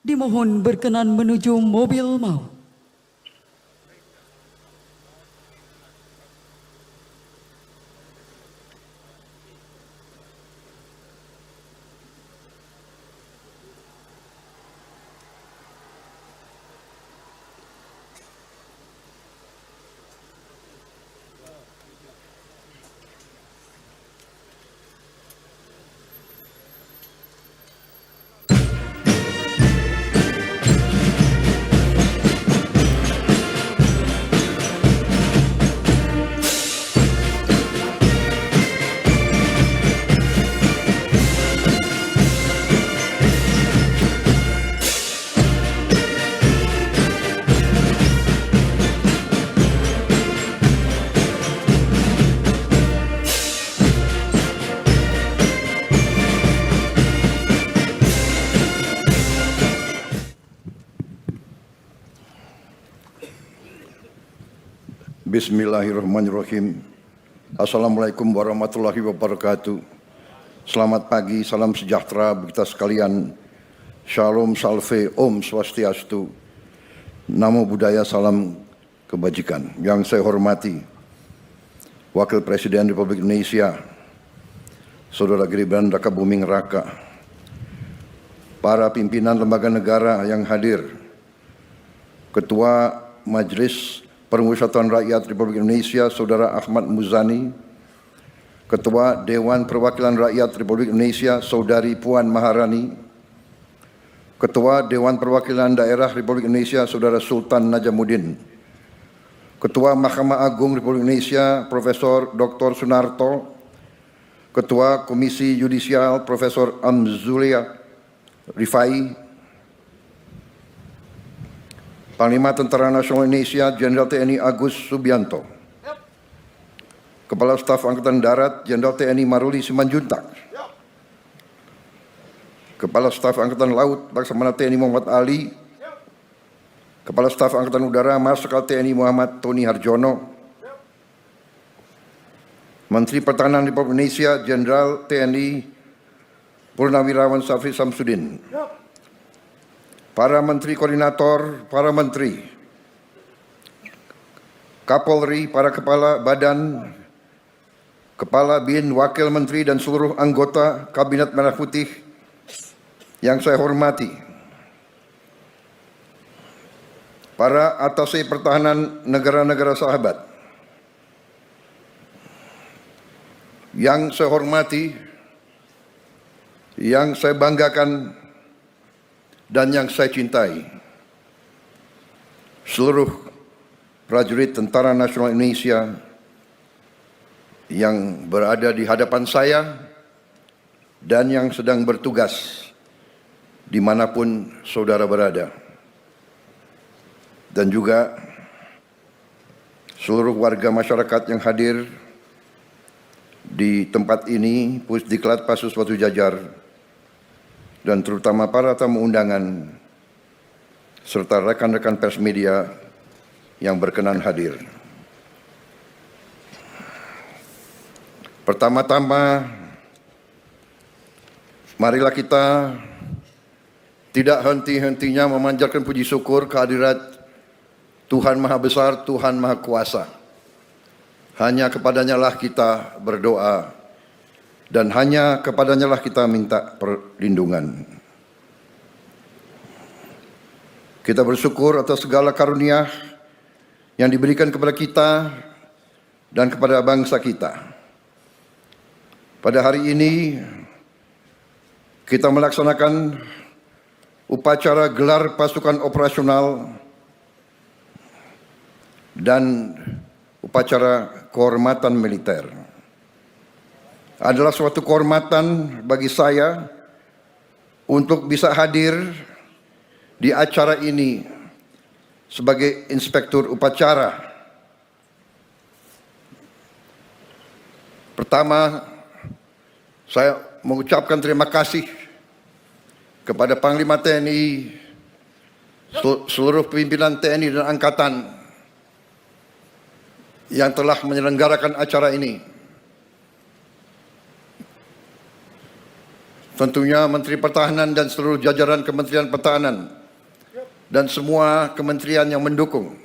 Dimohon berkenan menuju mobil maut. Bismillahirrahmanirrahim. Assalamualaikum warahmatullahi wabarakatuh. Selamat pagi, salam sejahtera bagi kita sekalian. Shalom, salve, om swastiastu. Namo Buddhaya, salam kebajikan. Yang saya hormati Wakil Presiden Republik Indonesia, Saudara Gibran Rakabuming Raka, para pimpinan lembaga negara yang hadir, Ketua Majelis Permusyawaratan Rakyat Republik Indonesia Saudara Ahmad Muzani, Ketua Dewan Perwakilan Rakyat Republik Indonesia Saudari Puan Maharani, Ketua Dewan Perwakilan Daerah Republik Indonesia Saudara Sultan Najamuddin, Ketua Mahkamah Agung Republik Indonesia Profesor Dr. Sunarto, Ketua Komisi Yudisial Profesor Amzulia Rifai, Panglima Tentara Nasional Indonesia Jenderal TNI Agus Subianto, Kepala Staf Angkatan Darat Jenderal TNI Maruli Simanjuntak, Kepala Staf Angkatan Laut Laksamana TNI Muhammad Ali, Kepala Staf Angkatan Udara Marsikal TNI Muhammad Tony Harjono, Menteri Pertahanan Republik Indonesia Jenderal TNI Purnawirawan Syafri Samsudin, para Menteri Koordinator, para Menteri, Kapolri, para Kepala Badan, Kepala BIN, Wakil Menteri dan seluruh anggota Kabinet Merah Putih yang saya hormati, para atase pertahanan negara-negara sahabat yang saya hormati, yang saya banggakan, dan yang saya cintai, seluruh prajurit Tentara Nasional Indonesia yang berada di hadapan saya dan yang sedang bertugas dimanapun saudara berada, dan juga seluruh warga masyarakat yang hadir di tempat ini, Pusdiklat Pasus Batu Jajar, dan terutama para tamu undangan serta rekan-rekan pers media yang berkenan hadir. Pertama-tama, marilah kita tidak henti-hentinya memanjatkan puji syukur kehadirat Tuhan Maha Besar, Tuhan Maha Kuasa. Hanya kepadanya lah kita berdoa, dan hanya kepadanya lah kita minta perlindungan. Kita bersyukur atas segala karunia yang diberikan kepada kita dan kepada bangsa kita. Pada hari ini kita melaksanakan upacara gelar pasukan operasional dan upacara kehormatan militer. Adalah suatu kehormatan bagi saya untuk bisa hadir di acara ini sebagai inspektur upacara. Pertama, saya mengucapkan terima kasih kepada Panglima TNI, seluruh pimpinan TNI dan Angkatan yang telah menyelenggarakan acara ini. tentunya Menteri Pertahanan dan seluruh jajaran Kementerian Pertahanan dan semua kementerian yang mendukung.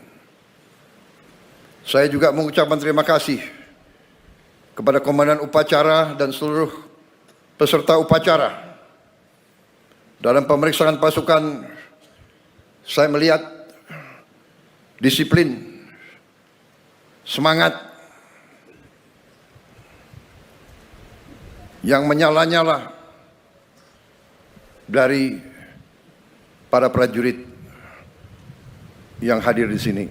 Saya juga mengucapkan terima kasih kepada Komandan Upacara dan seluruh peserta upacara. Dalam pemeriksaan pasukan, saya melihat disiplin, semangat yang menyala-nyala dari para prajurit yang hadir di sini.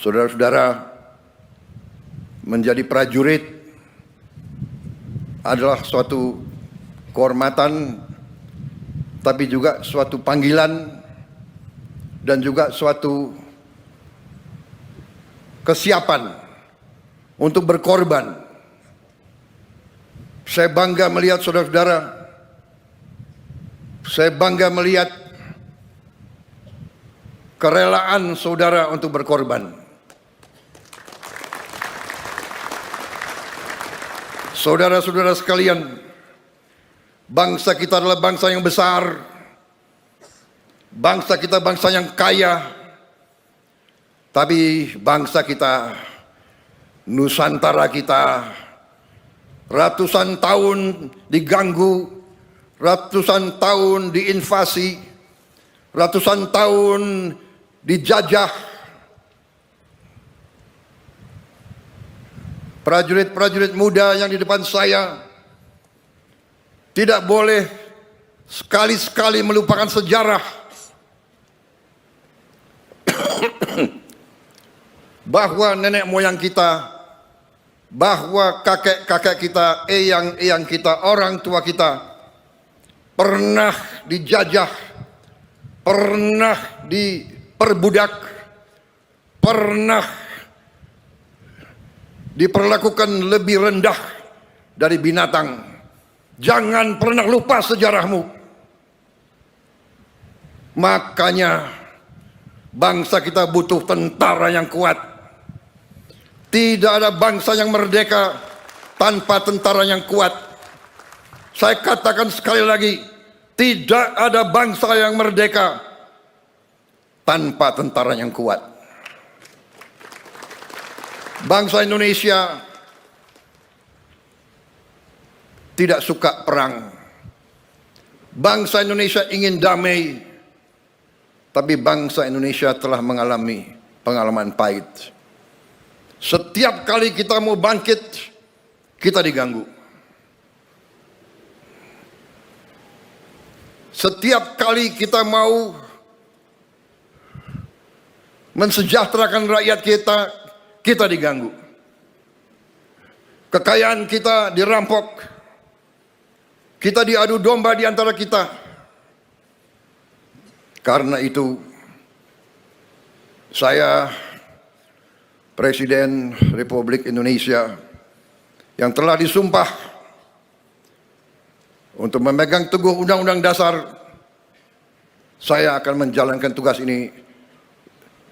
Saudara-saudara, menjadi prajurit adalah suatu kehormatan, tapi juga suatu panggilan dan juga suatu kesiapan untuk berkorban. Saya bangga melihat saudara-saudara, saya bangga melihat kerelaan saudara untuk berkorban. Saudara-saudara sekalian, bangsa kita adalah bangsa yang besar, bangsa kita bangsa yang kaya, tapi bangsa kita, Nusantara kita, ratusan tahun diganggu, ratusan tahun diinvasi, ratusan tahun dijajah. Prajurit-prajurit muda yang di depan saya tidak boleh sekali-sekali melupakan sejarah bahwa nenek moyang kita, bahwa kakek-kakek kita, eyang-eyang kita, orang tua kita pernah dijajah, pernah diperbudak, pernah diperlakukan lebih rendah dari binatang. Jangan pernah lupa sejarahmu. Makanya bangsa kita butuh tentara yang kuat. Tidak ada bangsa yang merdeka tanpa tentara yang kuat. Saya katakan sekali lagi, tidak ada bangsa yang merdeka tanpa tentara yang kuat. Bangsa Indonesia tidak suka perang. Bangsa Indonesia ingin damai, tapi bangsa Indonesia telah mengalami pengalaman pahit. Setiap kali kita mau bangkit, kita diganggu. Setiap kali kita mau mensejahterakan rakyat kita, kita diganggu. Kekayaan kita dirampok. Kita diadu domba di antara kita. Karena itu, saya, Presiden Republik Indonesia, yang telah disumpah untuk memegang teguh Undang-Undang Dasar, saya akan menjalankan tugas ini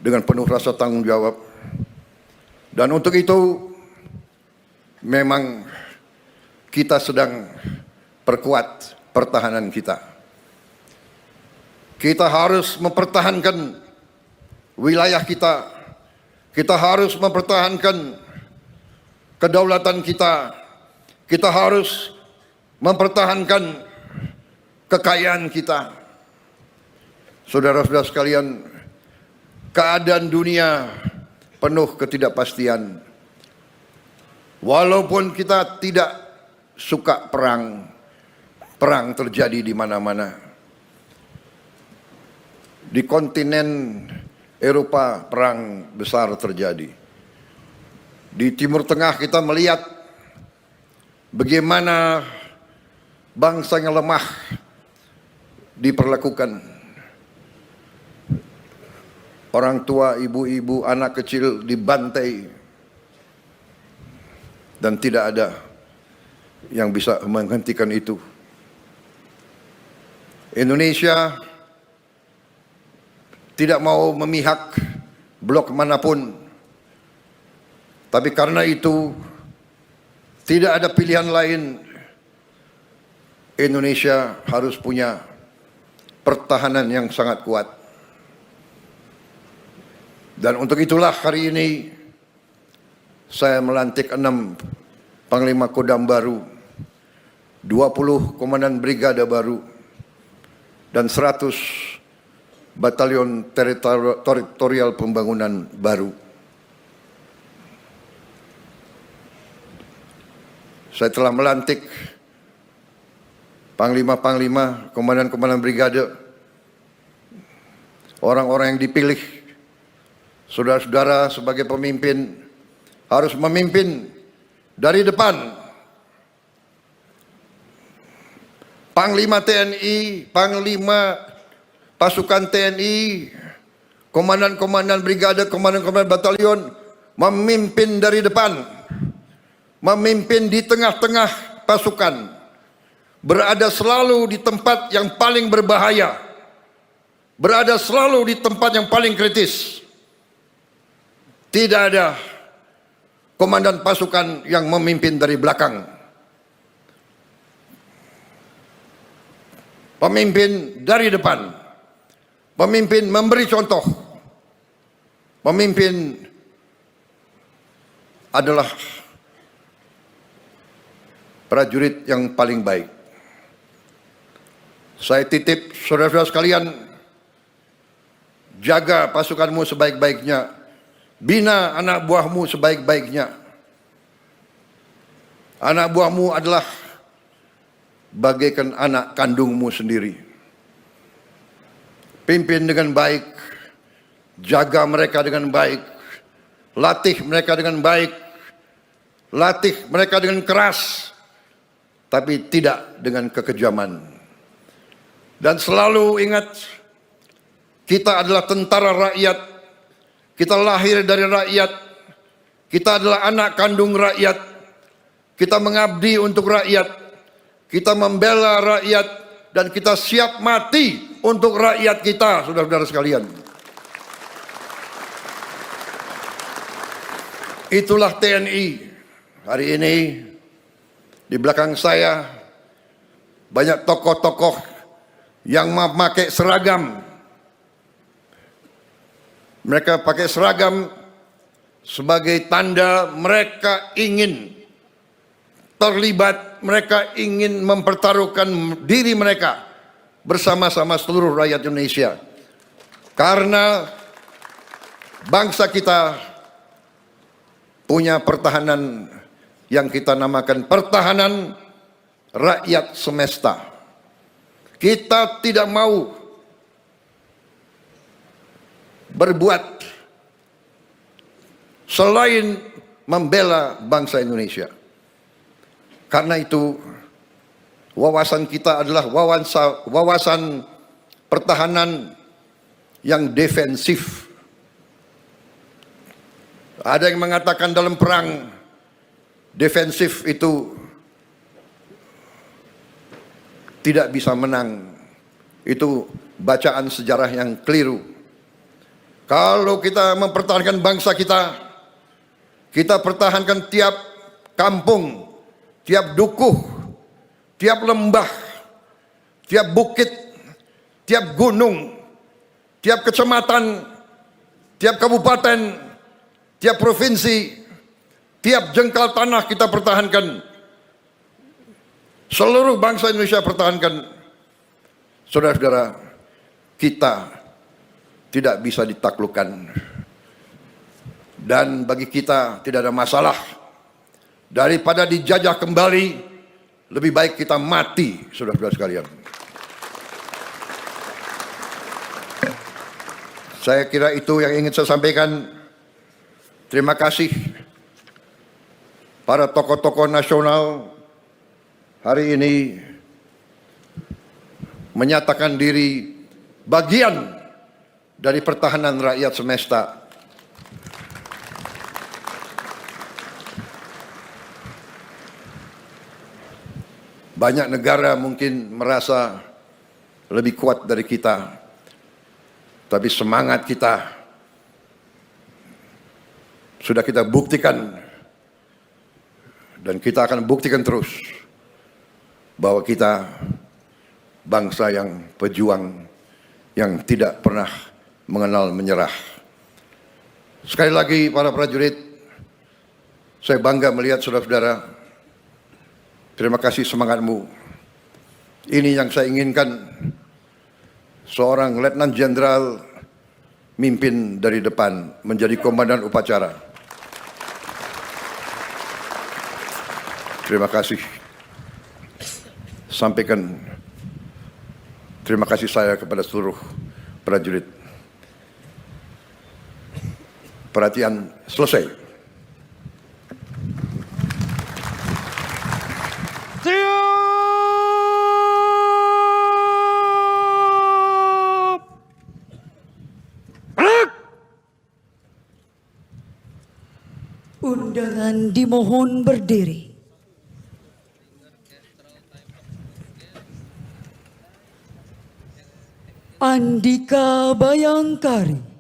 dengan penuh rasa tanggung jawab. Dan untuk itu, memang kita sedang perkuat pertahanan kita. Kita harus mempertahankan wilayah kita. Kita harus mempertahankan kedaulatan kita. Kita harus mempertahankan kekayaan kita. Saudara-saudara sekalian, keadaan dunia penuh ketidakpastian. Walaupun kita tidak suka perang, perang terjadi di mana-mana. Di kontinen Eropa perang besar terjadi. Di Timur Tengah kita melihat bagaimana bangsa yang lemah diperlakukan. Orang tua, ibu-ibu, anak kecil dibantai. Dan tidak ada yang bisa menghentikan itu. Indonesia tidak mau memihak blok manapun. Tapi karena itu tidak ada pilihan lain. Indonesia harus punya pertahanan yang sangat kuat. Dan untuk itulah hari ini saya melantik 6 Panglima Kodam baru, 20 Komandan Brigada baru, dan 100 Batalion Teritorial Pembangunan baru. Saya telah melantik Panglima-Panglima, Komandan-Komandan Brigade, orang-orang yang dipilih, saudara-saudara sebagai pemimpin, harus memimpin dari depan. Panglima TNI, Panglima Pasukan TNI, Komandan-Komandan Brigade, Komandan-Komandan Batalion, memimpin dari depan, memimpin di tengah-tengah pasukan, berada selalu di tempat yang paling berbahaya, berada selalu di tempat yang paling kritis. Tidak ada komandan pasukan yang memimpin dari belakang. Pemimpin dari depan. Pemimpin memberi contoh. Pemimpin adalah prajurit yang paling baik. Saya titip saudara-saudara sekalian, jaga pasukanmu sebaik-baiknya, bina anak buahmu sebaik-baiknya. Anak buahmu adalah bagaikan anak kandungmu sendiri. Pimpin dengan baik, jaga mereka dengan baik, latih mereka dengan baik, latih mereka dengan keras, tapi tidak dengan kekejaman. Dan selalu ingat, kita adalah tentara rakyat, kita lahir dari rakyat, kita adalah anak kandung rakyat, kita mengabdi untuk rakyat, kita membela rakyat, dan kita siap mati untuk rakyat kita, saudara-saudara sekalian. Itulah TNI. Hari ini di belakang saya banyak tokoh-tokoh yang memakai seragam. Mereka pakai seragam sebagai tanda mereka ingin terlibat, mereka ingin mempertaruhkan diri mereka bersama-sama seluruh rakyat Indonesia. Karena bangsa kita punya pertahanan yang kita namakan pertahanan rakyat semesta. Kita tidak mau berbuat selain membela bangsa Indonesia. Karena itu wawasan kita adalah wawasan pertahanan yang defensif. Ada yang mengatakan dalam perang defensif itu tidak bisa menang. Itu bacaan sejarah yang keliru. Kalau kita mempertahankan bangsa kita, kita pertahankan tiap kampung, tiap dukuh, tiap lembah, tiap bukit, tiap gunung, tiap kecamatan, tiap kabupaten, tiap provinsi, tiap jengkal tanah kita pertahankan. Seluruh bangsa Indonesia pertahankan. Saudara-saudara, kita tidak bisa ditaklukkan. Dan bagi kita tidak ada masalah. Daripada dijajah kembali, lebih baik kita mati, saudara-saudara sekalian. Saya kira itu yang ingin saya sampaikan. Terima kasih para tokoh-tokoh nasional hari ini menyatakan diri bagian dari pertahanan rakyat semesta. Banyak negara mungkin merasa lebih kuat dari kita, tapi semangat kita sudah kita buktikan dan kita akan buktikan terus bahwa kita bangsa yang pejuang yang tidak pernah mengenal menyerah. Sekali lagi para prajurit, saya bangga melihat saudara-saudara. Terima kasih semangatmu. Ini yang saya inginkan, seorang Letnan Jenderal mimpin dari depan, menjadi komandan upacara. Terima kasih. Sampaikan terima kasih saya kepada seluruh prajurit. Perhatian selesai. Undangan dimohon berdiri. Andika Bayangkari.